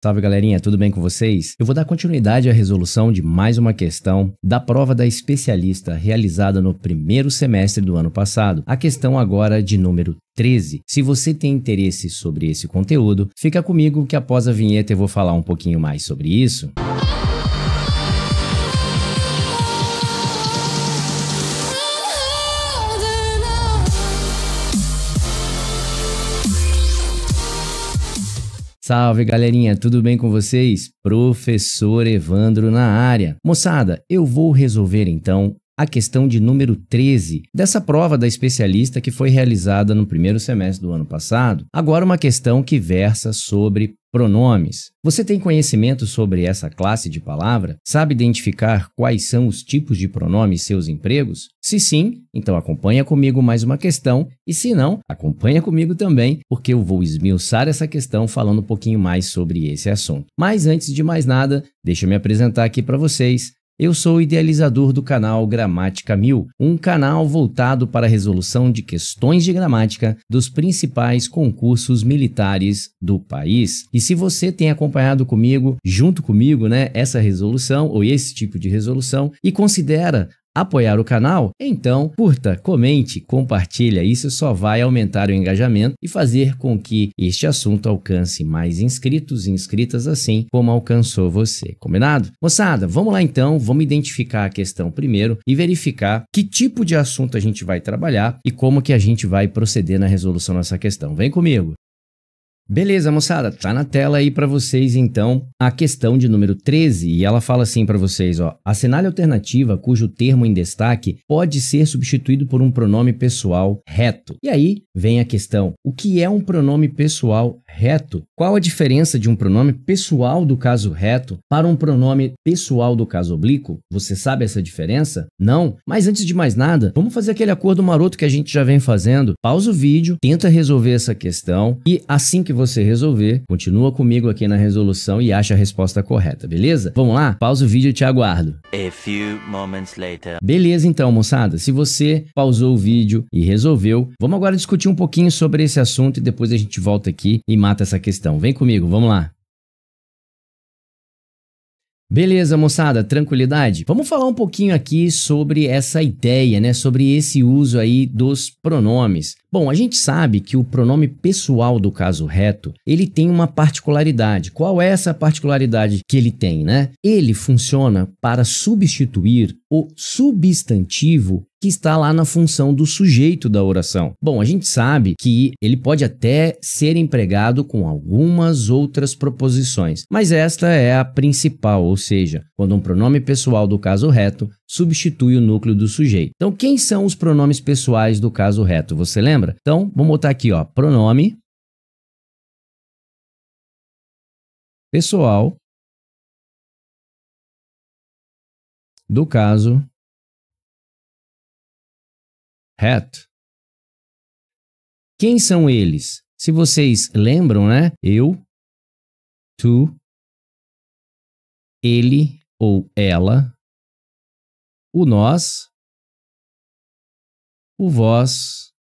Salve galerinha, tudo bem com vocês? Eu vou dar continuidade à resolução de mais uma questão da prova da especialista realizada no primeiro semestre do ano passado, a questão agora de número 13. Se você tem interesse sobre esse conteúdo, fica comigo que após a vinheta eu vou falar um pouquinho mais sobre isso. Salve galerinha, tudo bem com vocês? Professor Evandro na área. Moçada, eu vou resolver então a questão de número 13 dessa prova da especialista que foi realizada no primeiro semestre do ano passado. Agora uma questão que versa sobre pronomes. Você tem conhecimento sobre essa classe de palavra? Sabe identificar quais são os tipos de pronomes e seus empregos? Se sim, então acompanha comigo mais uma questão e se não, acompanha comigo também, porque eu vou esmiuçar essa questão falando um pouquinho mais sobre esse assunto. Mas antes de mais nada, deixa eu me apresentar aqui para vocês. Eu sou o idealizador do canal Gramática 1000, um canal voltado para a resolução de questões de gramática dos principais concursos militares do país. E se você tem acompanhado comigo, junto comigo, essa resolução ou esse tipo de resolução e considera apoiar o canal, então curta, comente, compartilha, isso só vai aumentar o engajamento e fazer com que este assunto alcance mais inscritos e inscritas assim como alcançou você, combinado? Moçada, vamos lá então, vamos identificar a questão primeiro e verificar que tipo de assunto a gente vai trabalhar e como que a gente vai proceder na resolução dessa questão. Vem comigo! Beleza, moçada, tá na tela aí para vocês então a questão de número 13 e ela fala assim para vocês, ó: assinale a alternativa cujo termo em destaque pode ser substituído por um pronome pessoal reto. E aí vem a questão, o que é um pronome pessoal reto? Qual a diferença de um pronome pessoal do caso reto para um pronome pessoal do caso oblíquo? Você sabe essa diferença? Não? Mas antes de mais nada, vamos fazer aquele acordo maroto que a gente já vem fazendo. Pausa o vídeo, tenta resolver essa questão e assim que você resolver, continua comigo aqui na resolução e acha a resposta correta, beleza? Vamos lá? Pausa o vídeo e te aguardo. A few moments later. Beleza então, moçada, se você pausou o vídeo e resolveu, vamos agora discutir um pouquinho sobre esse assunto e depois a gente volta aqui e mata essa questão. Vem comigo, vamos lá. Beleza, moçada, tranquilidade? Vamos falar um pouquinho aqui sobre essa ideia, sobre esse uso aí dos pronomes. Bom, a gente sabe que o pronome pessoal do caso reto, ele tem uma particularidade. Qual é essa particularidade que ele tem, Ele funciona para substituir o substantivo que está lá na função do sujeito da oração. Bom, a gente sabe que ele pode até ser empregado com algumas outras proposições, mas esta é a principal, ou seja, quando um pronome pessoal do caso reto substitui o núcleo do sujeito. Então, quem são os pronomes pessoais do caso reto? Você lembra? Então, vamos botar aqui, ó, pronome pessoal do caso reto. Quem são eles? Se vocês lembram, eu, tu, ele ou ela, o nós, o vós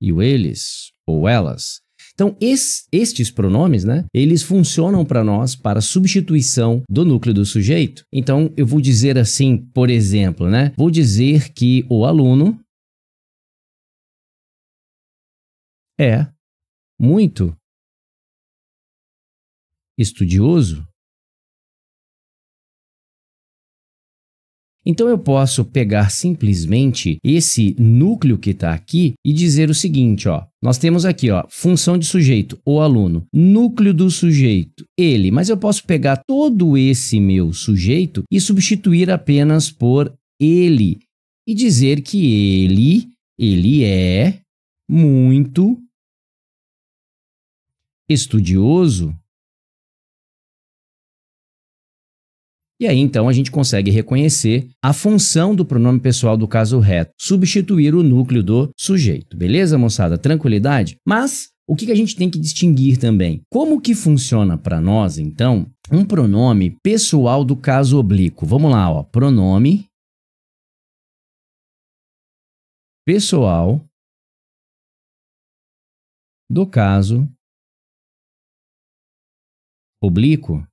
e o eles ou elas. Então, estes pronomes, eles funcionam para nós para substituição do núcleo do sujeito. Então, eu vou dizer assim, por exemplo, vou dizer que o aluno é muito estudioso. Então eu posso pegar simplesmente esse núcleo que está aqui e dizer o seguinte, ó. Nós temos aqui, ó, função de sujeito, o aluno, núcleo do sujeito, ele. Mas eu posso pegar todo esse meu sujeito e substituir apenas por ele e dizer que ele é muito estudioso. E aí, então, a gente consegue reconhecer a função do pronome pessoal do caso reto, substituir o núcleo do sujeito. Beleza, moçada? Tranquilidade? Mas o que a gente tem que distinguir também? Como que funciona para nós, então, um pronome pessoal do caso oblíquo? Vamos lá, ó. Pronome pessoal do caso oblíquo.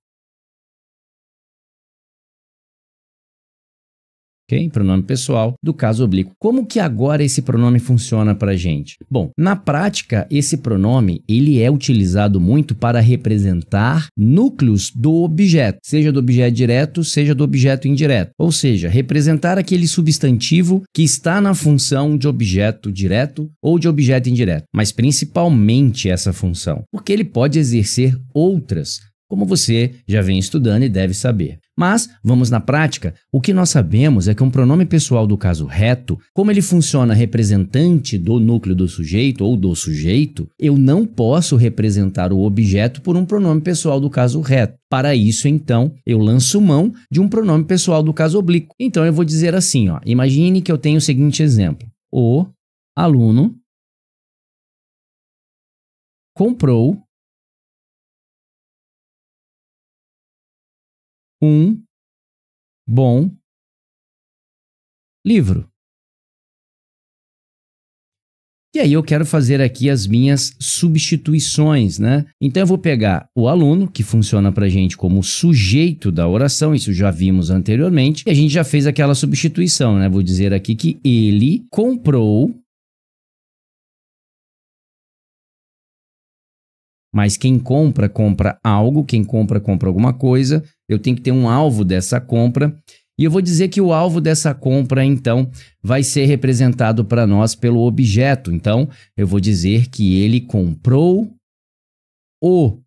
Ok? Pronome pessoal do caso oblíquo. Como que agora esse pronome funciona para a gente? Bom, na prática, esse pronome ele é utilizado muito para representar núcleos do objeto, seja do objeto direto, seja do objeto indireto. Ou seja, representar aquele substantivo que está na função de objeto direto ou de objeto indireto, mas principalmente essa função, porque ele pode exercer outras, como você já vem estudando e deve saber. Mas, vamos na prática, o que nós sabemos é que um pronome pessoal do caso reto, como ele funciona representante do núcleo do sujeito ou do sujeito, eu não posso representar o objeto por um pronome pessoal do caso reto. Para isso, então, eu lanço mão de um pronome pessoal do caso oblíquo. Então, eu vou dizer assim, ó, imagine que eu tenho o seguinte exemplo. O aluno comprou um bom livro. E aí eu quero fazer aqui as minhas substituições, né? Então eu vou pegar o aluno, que funciona para a gente como sujeito da oração, isso já vimos anteriormente, e a gente já fez aquela substituição, né? Vou dizer aqui que ele comprou, mas quem compra, compra algo, quem compra, compra alguma coisa. Eu tenho que ter um alvo dessa compra. E eu vou dizer que o alvo dessa compra, então, vai ser representado para nós pelo objeto. Então, eu vou dizer que ele comprou o,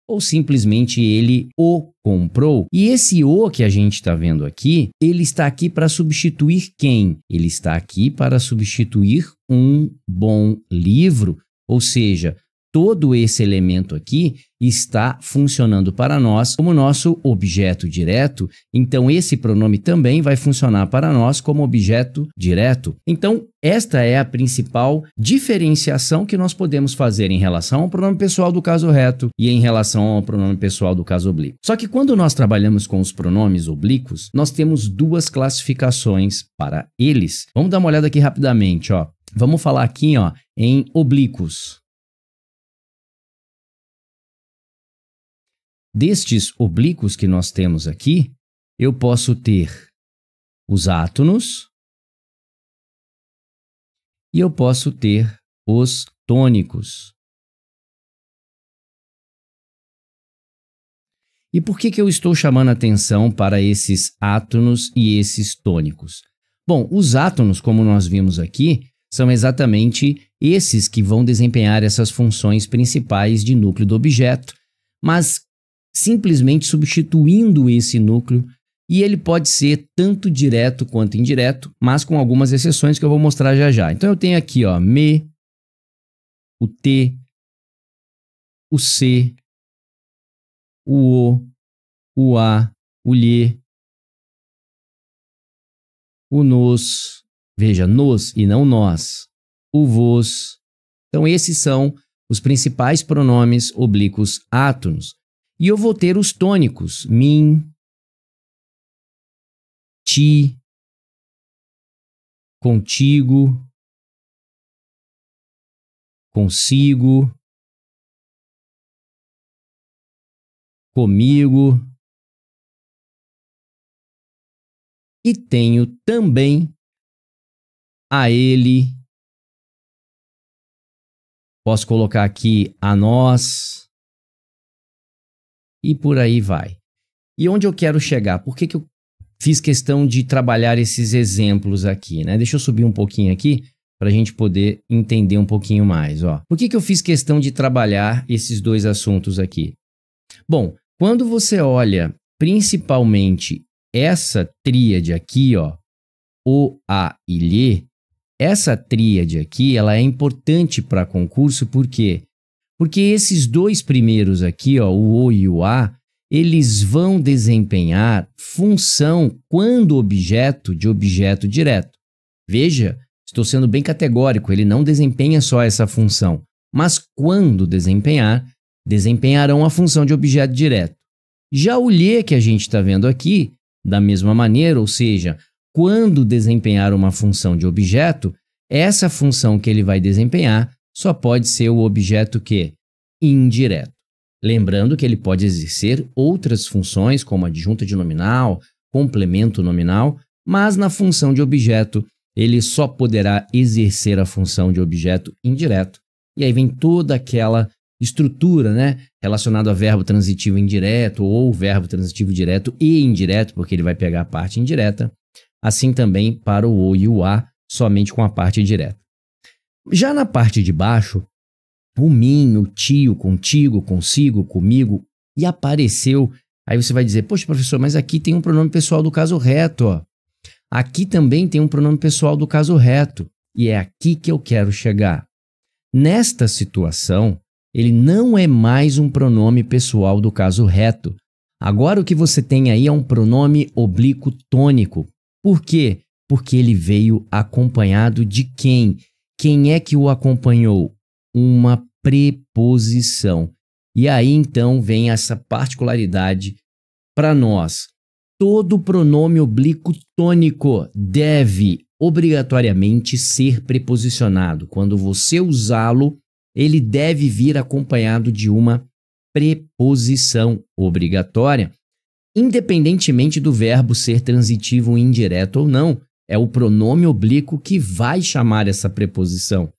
ou simplesmente ele o comprou. E esse o que a gente está vendo aqui, ele está aqui para substituir quem? Ele está aqui para substituir um bom livro, ou seja, todo esse elemento aqui está funcionando para nós como nosso objeto direto, então esse pronome também vai funcionar para nós como objeto direto. Então, esta é a principal diferenciação que nós podemos fazer em relação ao pronome pessoal do caso reto e em relação ao pronome pessoal do caso oblíquo. Só que quando nós trabalhamos com os pronomes oblíquos, nós temos duas classificações para eles. Vamos dar uma olhada aqui rapidamente, ó. Vamos falar aqui, ó, em oblíquos. Destes oblíquos que nós temos aqui, eu posso ter os átonos e eu posso ter os tônicos. E por que eu estou chamando a atenção para esses átonos e esses tônicos? Bom, os átonos, como nós vimos aqui, são exatamente esses que vão desempenhar essas funções principais de núcleo do objeto, mas simplesmente substituindo esse núcleo, e ele pode ser tanto direto quanto indireto, mas com algumas exceções que eu vou mostrar já já. Então eu tenho aqui, ó, me, o T, o C, o A, o lhe, o nos, veja, nos e não nós, o vos. Então esses são os principais pronomes oblíquos átonos. E eu vou ter os tônicos, mim, ti, contigo, consigo, comigo. E tenho também a ele. Posso colocar aqui a nós. E por aí vai. E onde eu quero chegar? Por que eu fiz questão de trabalhar esses exemplos aqui, né? Deixa eu subir um pouquinho aqui para a gente poder entender um pouquinho mais, ó. Por que eu fiz questão de trabalhar esses dois assuntos aqui? Bom, quando você olha principalmente essa tríade aqui, ó, o, a e lhe, essa tríade aqui, ela é importante para concurso, por quê? Porque esses dois primeiros aqui, ó, o O e o A, eles vão desempenhar função quando objeto de objeto direto. Veja, estou sendo bem categórico, ele não desempenha só essa função, mas quando desempenhar, desempenharão a função de objeto direto. Já o lhe que a gente está vendo aqui, da mesma maneira, ou seja, quando desempenhar uma função de objeto, essa função que ele vai desempenhar só pode ser o objeto que? Indireto. Lembrando que ele pode exercer outras funções, como adjunta de nominal, complemento nominal, mas na função de objeto, ele só poderá exercer a função de objeto indireto. E aí vem toda aquela estrutura, né, relacionada a verbo transitivo indireto ou verbo transitivo direto e indireto, porque ele vai pegar a parte indireta, assim também para o e o a, somente com a parte direta. Já na parte de baixo, o mim, o tio, contigo, consigo, comigo, e apareceu, aí você vai dizer, poxa professor, mas aqui tem um pronome pessoal do caso reto, ó. Aqui também tem um pronome pessoal do caso reto, e é aqui que eu quero chegar. Nesta situação, ele não é mais um pronome pessoal do caso reto. Agora o que você tem aí é um pronome oblíquo tônico. Por quê? Porque ele veio acompanhado de quem? Quem é que o acompanhou? Uma preposição. E aí então vem essa particularidade para nós. Todo pronome oblíquo tônico deve obrigatoriamente ser preposicionado. Quando você usá-lo, ele deve vir acompanhado de uma preposição obrigatória, independentemente do verbo ser transitivo indireto ou não. É o pronome oblíquo que vai chamar essa preposição.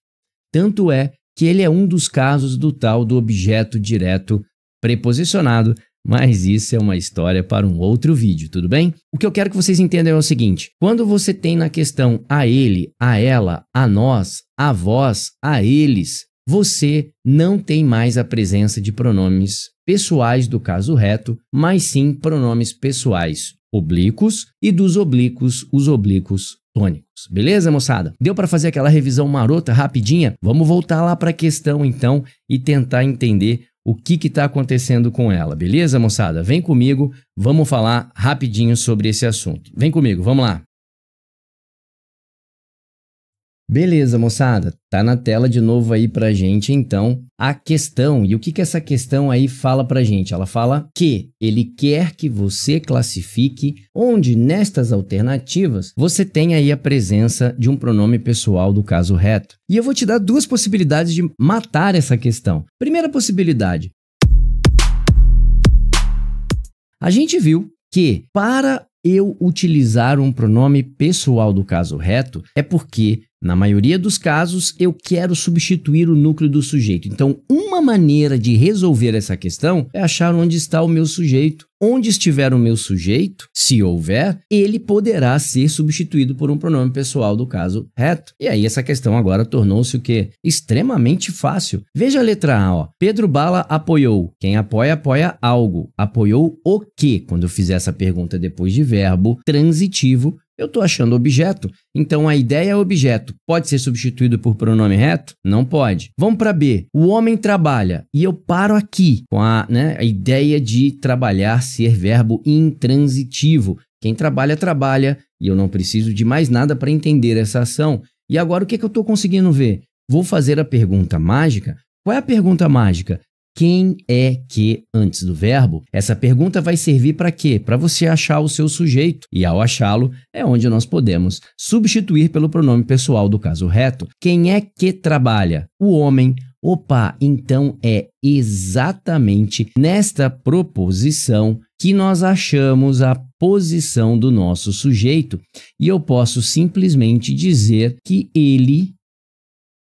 Tanto é que ele é um dos casos do tal do objeto direto preposicionado, mas isso é uma história para um outro vídeo, tudo bem? O que eu quero que vocês entendam é o seguinte: quando você tem na questão a ele, a ela, a nós, a vós, a eles, você não tem mais a presença de pronomes pessoais do caso reto, mas sim pronomes pessoais oblíquos e dos oblíquos, os oblíquos tônicos. Beleza, moçada? Deu para fazer aquela revisão marota rapidinha? Vamos voltar lá para a questão então e tentar entender o que está acontecendo com ela. Beleza, moçada? Vem comigo, vamos falar rapidinho sobre esse assunto. Vem comigo, vamos lá. Beleza, moçada, tá na tela de novo aí pra gente, então, a questão. E o que essa questão aí fala pra gente? Ela fala que ele quer que você classifique onde nestas alternativas você tem aí a presença de um pronome pessoal do caso reto. E eu vou te dar duas possibilidades de matar essa questão. Primeira possibilidade. A gente viu que para eu utilizar um pronome pessoal do caso reto é porque, na maioria dos casos, eu quero substituir o núcleo do sujeito. Então, uma maneira de resolver essa questão é achar onde está o meu sujeito. Onde estiver o meu sujeito, se houver, ele poderá ser substituído por um pronome pessoal do caso reto. E aí essa questão agora tornou-se o quê? Extremamente fácil. Veja a letra A, ó. Pedro Bala apoiou. Quem apoia, apoia algo. Apoiou o quê? Quando eu fizer essa pergunta depois de verbo transitivo, eu estou achando objeto. Então a ideia é objeto. Pode ser substituído por pronome reto? Não pode. Vamos para B. O homem trabalha. E eu paro aqui com a ideia de trabalhar ser verbo intransitivo. Quem trabalha, trabalha. E eu não preciso de mais nada para entender essa ação. E agora o que eu estou conseguindo ver? Vou fazer a pergunta mágica. Qual é a pergunta mágica? Quem é que antes do verbo? Essa pergunta vai servir para quê? Para você achar o seu sujeito. E ao achá-lo, é onde nós podemos substituir pelo pronome pessoal do caso reto. Quem é que trabalha? O homem. Opa, então é exatamente nesta proposição que nós achamos a posição do nosso sujeito. E eu posso simplesmente dizer que ele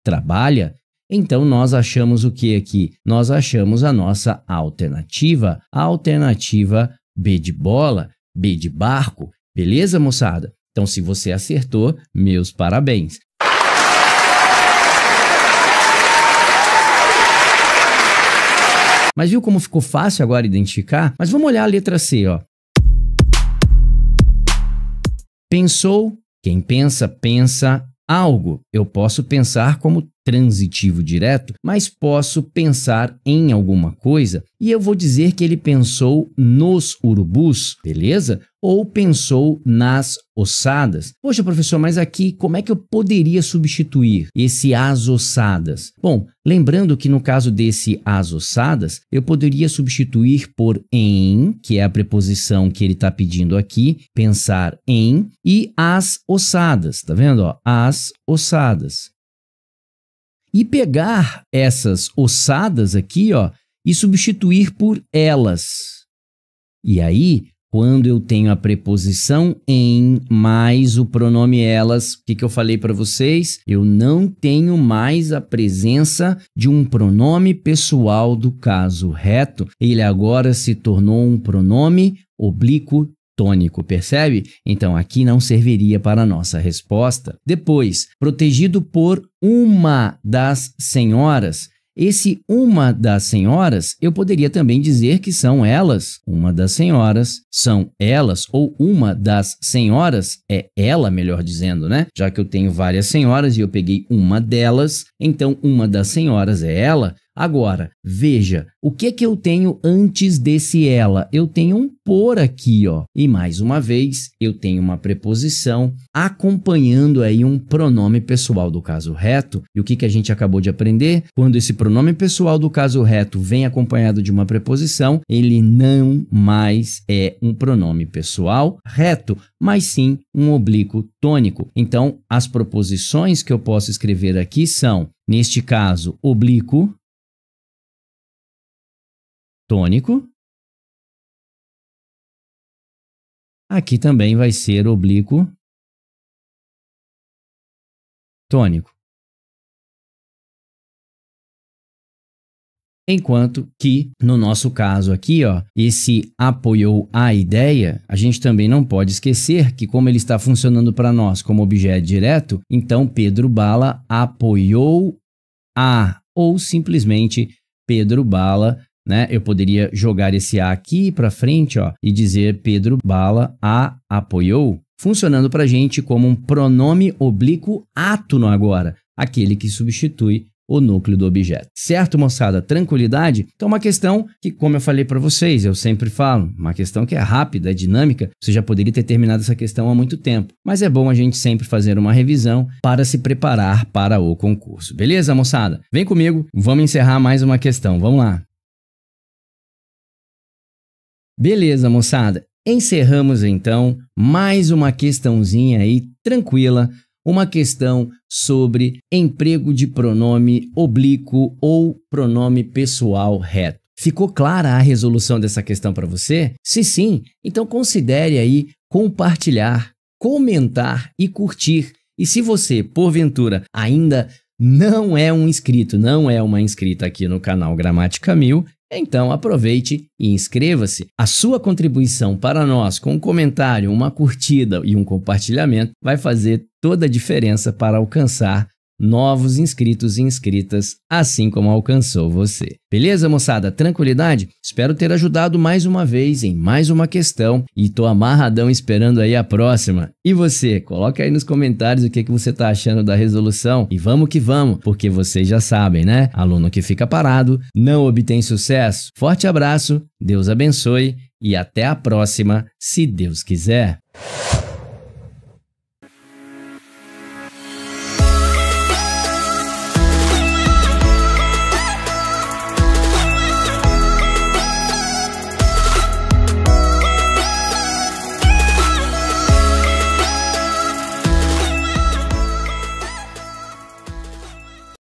trabalha. Então, nós achamos o que aqui? Nós achamos a nossa alternativa. A alternativa B de bola, B de barco. Beleza, moçada? Então, se você acertou, meus parabéns. Mas viu como ficou fácil agora identificar? Mas vamos olhar a letra C, ó. Pensou, quem pensa, pensa algo. Eu posso pensar como transitivo direto, mas posso pensar em alguma coisa e eu vou dizer que ele pensou nos urubus, beleza? Ou pensou nas ossadas. Poxa, professor, mas aqui como é que eu poderia substituir esse as ossadas? Bom, lembrando que no caso desse as ossadas, eu poderia substituir por em, que é a preposição que ele está pedindo aqui, pensar em, e as ossadas, tá vendo? Ó, as ossadas. E pegar essas ossadas aqui, ó, e substituir por elas. E aí, quando eu tenho a preposição em mais o pronome elas, o que eu falei para vocês? Eu não tenho mais a presença de um pronome pessoal do caso reto. Ele agora se tornou um pronome oblíquo tônico, percebe? Então, aqui não serviria para a nossa resposta. Depois, protegido por uma das senhoras. Esse uma das senhoras, eu poderia também dizer que são elas. Uma das senhoras são elas, ou uma das senhoras é ela, melhor dizendo, né? Já que eu tenho várias senhoras e eu peguei uma delas, então uma das senhoras é ela. Agora, veja, o que eu tenho antes desse ela? Eu tenho um por aqui, ó. E mais uma vez, eu tenho uma preposição acompanhando aí um pronome pessoal do caso reto. E o que a gente acabou de aprender? Quando esse pronome pessoal do caso reto vem acompanhado de uma preposição, ele não mais é um pronome pessoal reto, mas sim um oblíquo tônico. Então, as proposições que eu posso escrever aqui são, neste caso, oblíquo tônico. Aqui também vai ser oblíquo tônico. Enquanto que, no nosso caso aqui, ó, esse apoiou a ideia, a gente também não pode esquecer que, como ele está funcionando para nós como objeto direto, então Pedro Bala apoiou a, ou simplesmente Pedro Bala, né? Eu poderia jogar esse A aqui para frente, ó, e dizer Pedro Bala a apoiou, funcionando para a gente como um pronome oblíquo átono agora, aquele que substitui o núcleo do objeto. Certo, moçada? Tranquilidade? Então, uma questão que, como eu falei para vocês, eu sempre falo, uma questão que é rápida, é dinâmica, você já poderia ter terminado essa questão há muito tempo, mas é bom a gente sempre fazer uma revisão para se preparar para o concurso. Beleza, moçada? Vem comigo, vamos encerrar mais uma questão. Vamos lá. Beleza, moçada. Encerramos, então, mais uma questãozinha aí, tranquila, uma questão sobre emprego de pronome oblíquo ou pronome pessoal reto. Ficou clara a resolução dessa questão para você? Se sim, então considere aí compartilhar, comentar e curtir. E se você, porventura, ainda não é um inscrito, não é uma inscrita aqui no canal Gramática 1000, então aproveite e inscreva-se. A sua contribuição para nós com um comentário, uma curtida e um compartilhamento vai fazer toda a diferença para alcançar novos inscritos e inscritas, assim como alcançou você. Beleza, moçada? Tranquilidade? Espero ter ajudado mais uma vez em mais uma questão e tô amarradão esperando aí a próxima. E você? Coloca aí nos comentários o que você tá achando da resolução e vamos que vamos, porque vocês já sabem, né? Aluno que fica parado não obtém sucesso. Forte abraço, Deus abençoe e até a próxima, se Deus quiser.